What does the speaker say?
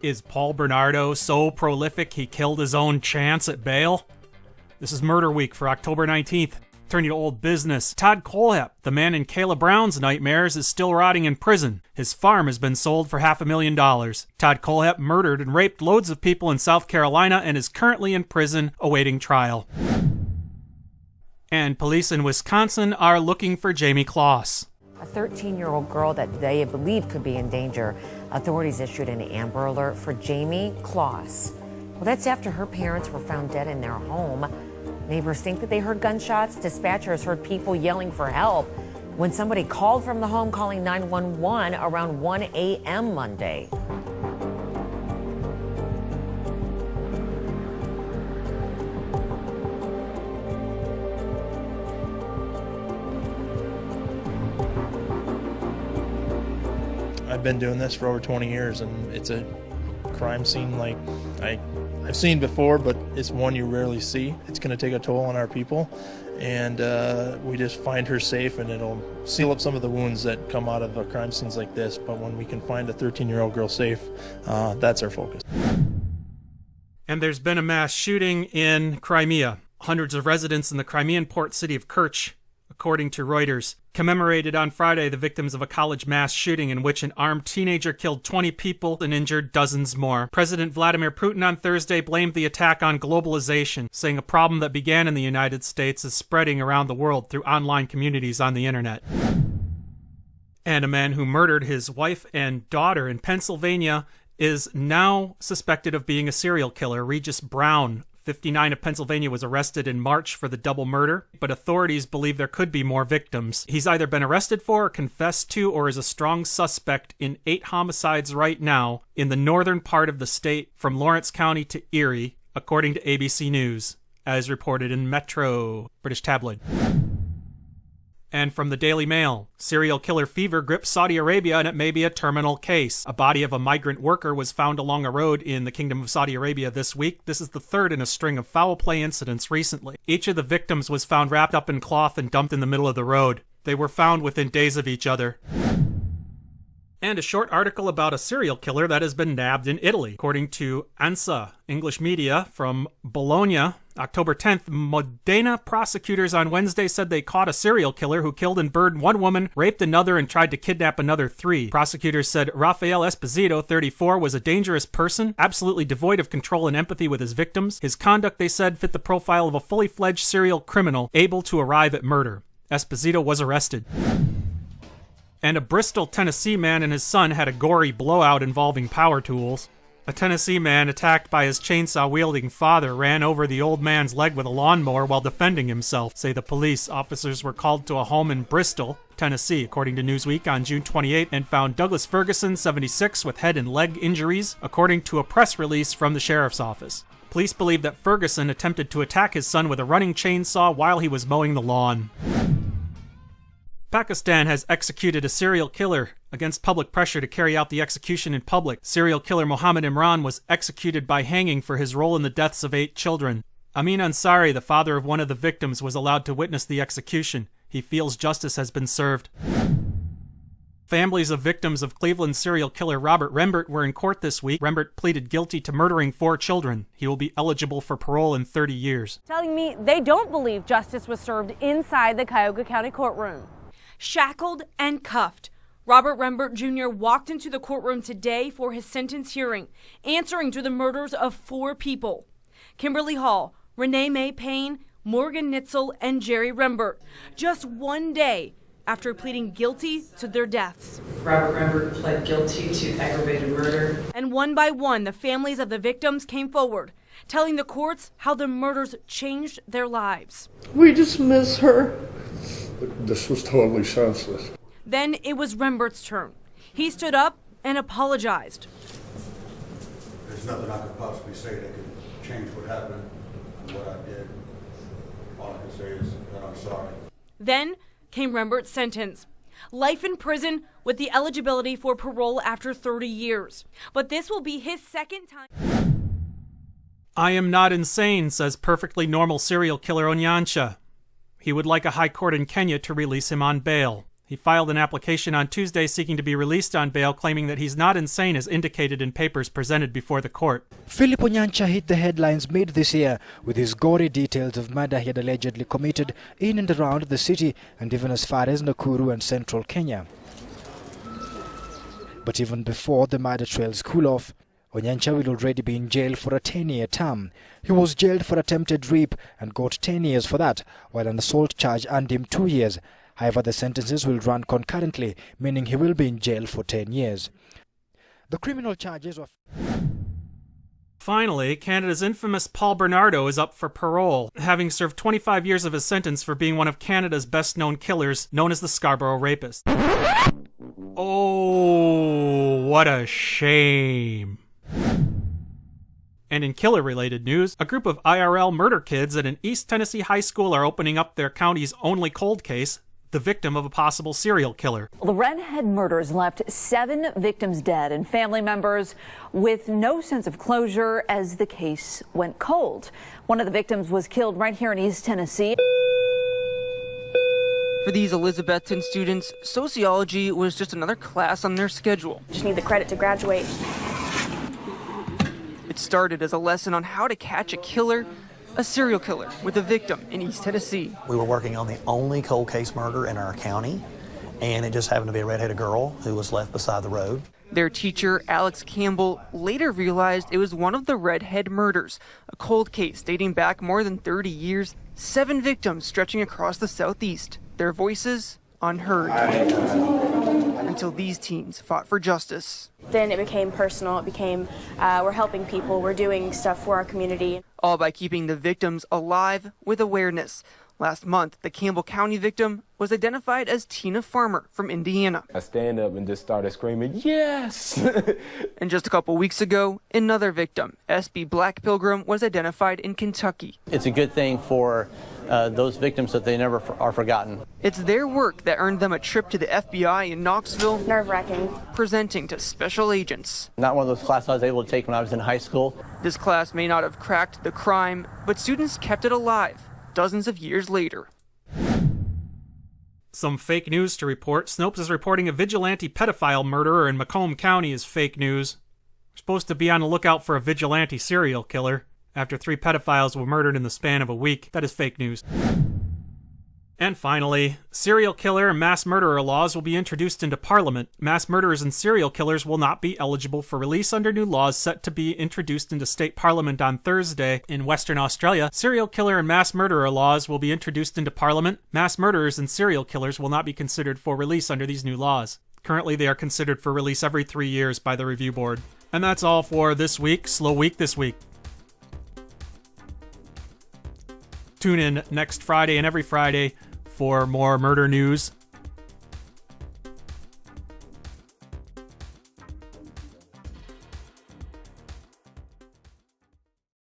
Is Paul Bernardo so prolific he killed his own chance at bail? This is Murder Week for October 19th. Turning to old business. Todd Kohlhepp, the man in Kayla Brown's nightmares, is still rotting in prison. His farm has been sold for $500,000. Todd Kohlhepp murdered and raped loads of people in South Carolina and is currently in prison awaiting trial. And police in Wisconsin are looking for Jamie Kloss. A 13-year-old girl that they believe could be in danger. Authorities issued an Amber Alert for Jamie Kloss. Well, that's after her parents were found dead in their home. Neighbors think that they heard gunshots. Dispatchers heard people yelling for help when somebody called from the home, calling 911 around 1 a.m. Monday. I've been doing this for over 20 years, and it's a crime scene like I've seen before, but it's one you rarely see. It's going to take a toll on our people, and we just find her safe, and it'll seal up some of the wounds that come out of crime scenes like this. But when we can find a 13-year-old girl safe, that's our focus. And there's been a mass shooting in Crimea. Hundreds of residents in the Crimean port city of Kerch, according to Reuters, commemorated on Friday the victims of a college mass shooting in which an armed teenager killed 20 people and injured dozens more. President Vladimir Putin on Thursday blamed the attack on globalization, saying a problem that began in the United States is spreading around the world through online communities on the internet. And a man who murdered his wife and daughter in Pennsylvania is now suspected of being a serial killer. Regis Brown, 59 of Pennsylvania, was arrested in March for the double murder, but authorities believe there could be more victims. He's either been arrested for, or confessed to, or is a strong suspect in 8 homicides right now in the northern part of the state from Lawrence County to Erie, according to ABC News, as reported in Metro, British tabloid. And from the Daily Mail, serial killer fever grips Saudi Arabia and it may be a terminal case. A body of a migrant worker was found along a road in the Kingdom of Saudi Arabia this week. This is the third in a string of foul play incidents recently. Each of the victims was found wrapped up in cloth and dumped in the middle of the road. They were found within days of each other. And a short article about a serial killer that has been nabbed in Italy. According to ANSA, English media from Bologna, October 10th, Modena prosecutors on Wednesday said they caught a serial killer who killed and burned one woman, raped another, and tried to kidnap another 3. Prosecutors said Rafael Esposito, 34, was a dangerous person, absolutely devoid of control and empathy with his victims. His conduct, they said, fit the profile of a fully fledged serial criminal able to arrive at murder. Esposito was arrested. And a Bristol, Tennessee man and his son had a gory blowout involving power tools. A Tennessee man attacked by his chainsaw-wielding father ran over the old man's leg with a lawnmower while defending himself, say the police. Officers were called to a home in Bristol, Tennessee, according to Newsweek, on June 28th, and found Douglas Ferguson, 76, with head and leg injuries, according to a press release from the sheriff's office. Police believe that Ferguson attempted to attack his son with a running chainsaw while he was mowing the lawn. Pakistan has executed a serial killer against public pressure to carry out the execution in public. Serial killer Mohammed Imran was executed by hanging for his role in the deaths of 8 children. Amin Ansari, the father of one of the victims, was allowed to witness the execution. He feels justice has been served. Families of victims of Cleveland serial killer Robert Rembert were in court this week. Rembert pleaded guilty to murdering 4 children. He will be eligible for parole in 30 years. Telling me they don't believe justice was served inside the Cuyahoga County courtroom. Shackled and cuffed, Robert Rembert Jr. walked into the courtroom today for his sentence hearing, answering to the murders of 4 people: Kimberly Hall, Renee Mae Payne, Morgan Nitzel, and Jerry Rembert, just one day after pleading guilty to their deaths. Robert Rembert pled guilty to aggravated murder. And one by one, the families of the victims came forward, telling the courts how the murders changed their lives. We just miss her. This was totally senseless. Then it was Rembert's turn. He stood up and apologized. There's nothing I could possibly say that could change what happened and what I did. All I can say is that I'm sorry. Then came Rembert's sentence. Life in prison with the eligibility for parole after 30 years. But this will be his second time. I am not insane, says perfectly normal serial killer Onyancha. He would like a high court in Kenya to release him on bail. He filed an application on Tuesday seeking to be released on bail, claiming that he's not insane as indicated in papers presented before the court. Philip Onyancha hit the headlines mid this year with his gory details of murder he had allegedly committed in and around the city and even as far as Nakuru and central Kenya. But even before the murder trails cool off, Onyancha will already be in jail for a 10-year term. He was jailed for attempted rape and got 10 years for that, while an assault charge earned him 2 years. However, the sentences will run concurrently, meaning he will be in jail for 10 years. The criminal charges of... Finally, Canada's infamous Paul Bernardo is up for parole, having served 25 years of his sentence for being one of Canada's best-known killers, known as the Scarborough Rapist. Oh, what a shame. And in killer-related news, a group of IRL murder kids at an East Tennessee high school are opening up their county's only cold case, the victim of a possible serial killer. The Redhead murders left 7 victims dead and family members with no sense of closure as the case went cold. One of the victims was killed right here in East Tennessee. For these Elizabethton students, sociology was just another class on their schedule. Just need the credit to graduate. It started as a lesson on how to catch a killer, a serial killer with a victim in East Tennessee. We were working on the only cold case murder in our county, and it just happened to be a redheaded girl who was left beside the road. Their teacher, Alex Campbell, later realized it was one of the Redhead murders, a cold case dating back more than 30 years, 7 victims stretching across the Southeast, their voices unheard. Until these teens fought for justice. Then it became personal. It became, we're helping people, we're doing stuff for our community. All by keeping the victims alive with awareness. Last month, the Campbell County victim was identified as Tina Farmer from Indiana. I stand up and just started screaming, yes! And just a couple weeks ago, another victim, SB Black Pilgrim, was identified in Kentucky. It's a good thing for those victims that they never are forgotten. It's their work that earned them a trip to the FBI in Knoxville. Nerve-wracking. Presenting to special agents. Not one of those classes I was able to take when I was in high school. This class may not have cracked the crime, but students kept it alive dozens of years later. Some fake news to report. Snopes is reporting a vigilante pedophile murderer in Macomb County is fake news. We're supposed to be on the lookout for a vigilante serial killer after 3 pedophiles were murdered in the span of a week. That is fake news. And finally, serial killer and mass murderer laws will be introduced into Parliament. Mass murderers and serial killers will not be eligible for release under new laws set to be introduced into state parliament on Thursday. In Western Australia, serial killer and mass murderer laws will be introduced into Parliament. Mass murderers and serial killers will not be considered for release under these new laws. Currently, they are considered for release every 3 years by the review board. And that's all for this week. Slow week this week. Tune in next Friday and every Friday for more murder news